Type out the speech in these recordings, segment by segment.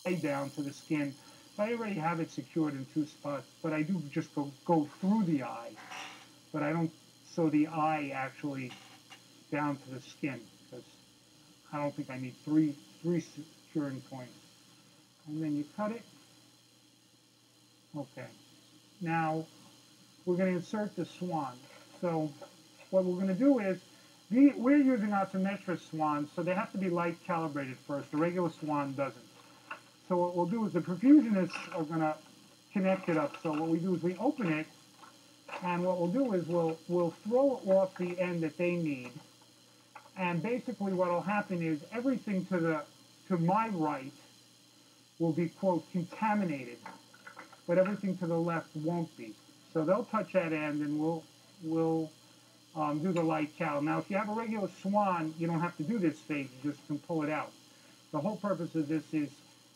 eye down to the skin. So I already have it secured in two spots, but I do just go through the eye, but I don't sew the eye actually down to the skin because I don't think I need three securing points. And then you cut it. Okay. Now we're going to insert the swan. So what we're going to do is we're using isometric swans, so they have to be light calibrated first. The regular swan doesn't. So what we'll do is the perfusionists are going to connect it up. So what we do is we open it, and what we'll do is we'll throw off the end that they need. And basically what will happen is everything to my right will be, quote, contaminated, but everything to the left won't be. So they'll touch that end, and we'll do the light cal. Now, if you have a regular swan, you don't have to do this phase. You just can pull it out. The whole purpose of this is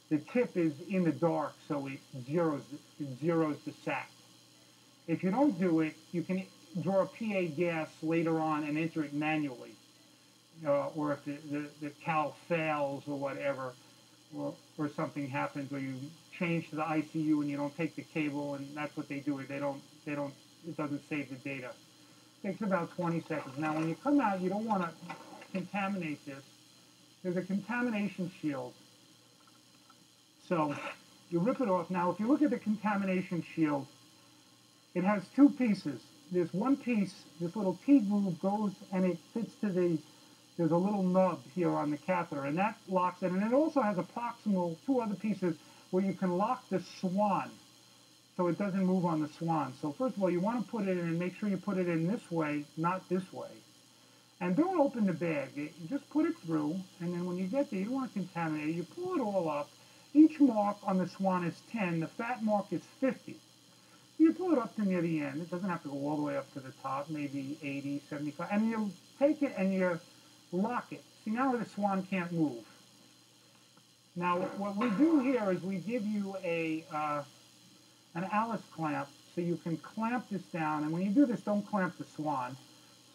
the tip is in the dark, so it zeroes the sac. If you don't do it, you can draw a PA gas later on and enter it manually. Or if the cal fails or whatever, or something happens, or you change to the ICU and you don't take the cable, and that's what they do. It doesn't save the data. It takes about 20 seconds. Now, when you come out, you don't want to contaminate this. There's a contamination shield. So you rip it off. Now, if you look at the contamination shield, it has two pieces. There's one piece, this little T groove goes and it fits to there's a little nub here on the catheter, and that locks it. And it also has a proximal, two other pieces where you can lock the swan so it doesn't move on the swan. So first of all, you want to put it in and make sure you put it in this way, not this way. And don't open the bag. You just put it through, and then when you get there, you don't want to contaminate it. You pull it all up. Each mark on the swan is 10. The fat mark is 50. You pull it up to near the end. It doesn't have to go all the way up to the top, maybe 80, 75. And you take it and you lock it. See, now the swan can't move. Now, what we do here is we give you an Alice clamp, so you can clamp this down. And when you do this, don't clamp the swan,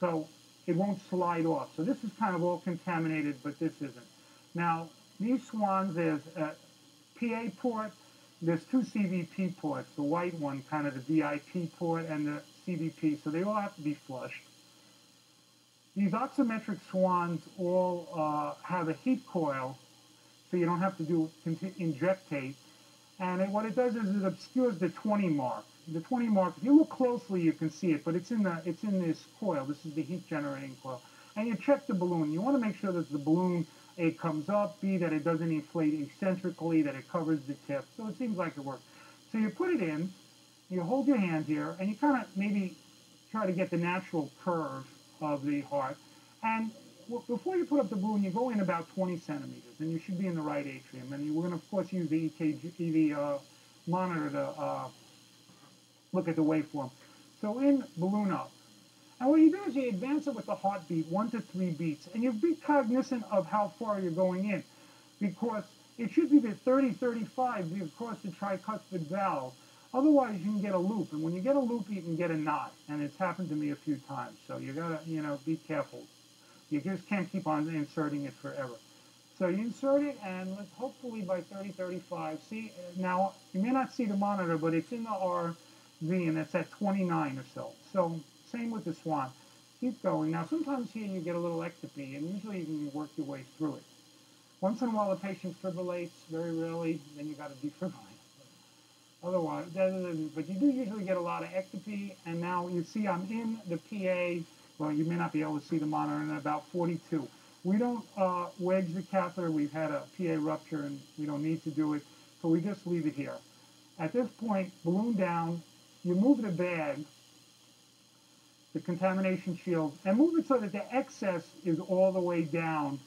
so it won't slide off. So this is kind of all contaminated, but this isn't. Now, these swans, there's a PA port, there's two CVP ports, the white one, kind of the VIP port, and the CVP, so they all have to be flushed. These oximetric swans all have a heat coil, so you don't have to do injectate. And what it does is it obscures the 20 mark. The 20 mark, if you look closely, you can see it, but it's in this coil. This is the heat generating coil. And you check the balloon. You want to make sure that the balloon, A, comes up, B, that it doesn't inflate eccentrically, that it covers the tip. So it seems like it works. So you put it in, you hold your hand here, and you kind of maybe try to get the natural curve of the heart. And before you put up the balloon, you go in about 20 centimeters, and you should be in the right atrium. And we're going to, of course, use the EKG, monitor to look at the waveform. So in, balloon up. And what you do is you advance it with the heartbeat, 1 to 3 beats, and you be cognizant of how far you're going in, because it should be the 30, 35 across the tricuspid valve. Otherwise, you can get a loop, and when you get a loop, you can get a knot, and it's happened to me a few times. So you gotta, be careful. You just can't keep on inserting it forever. So you insert it, and hopefully by 30, 35, see, now, you may not see the monitor, but it's in the RV, and it's at 29 or so. So same with the swan. Keep going. Now, sometimes here you get a little ectopy, and usually you can work your way through it. Once in a while, the patient fibrillates, very rarely, then you got to defibrillate. Otherwise, but you do usually get a lot of ectopy, and now you see I'm in the PA. Well, you may not be able to see the monitor, in about 42. We don't wedge the catheter. We've had a PA rupture, and we don't need to do it, so we just leave it here. At this point, balloon down, you move the bag, the contamination shield, and move it so that the excess is all the way down,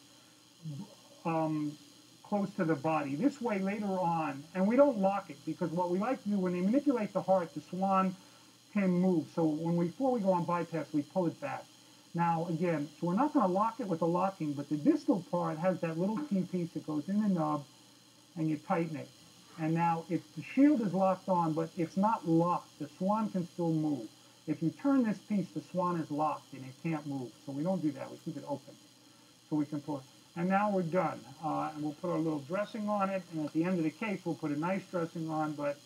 close to the body. This way, later on, and we don't lock it, because what we like to do when they manipulate the heart, the swan can move. So before we go on bypass, we pull it back. Now, again, so we're not going to lock it with the locking, but the distal part has that little key piece that goes in the nub, and you tighten it. And now, if the shield is locked on, but it's not locked, the swan can still move. If you turn this piece, the swan is locked, and it can't move. So we don't do that. We keep it open, so we can pull it. And now we're done. And we'll put our little dressing on it, and at the end of the case, we'll put a nice dressing on, but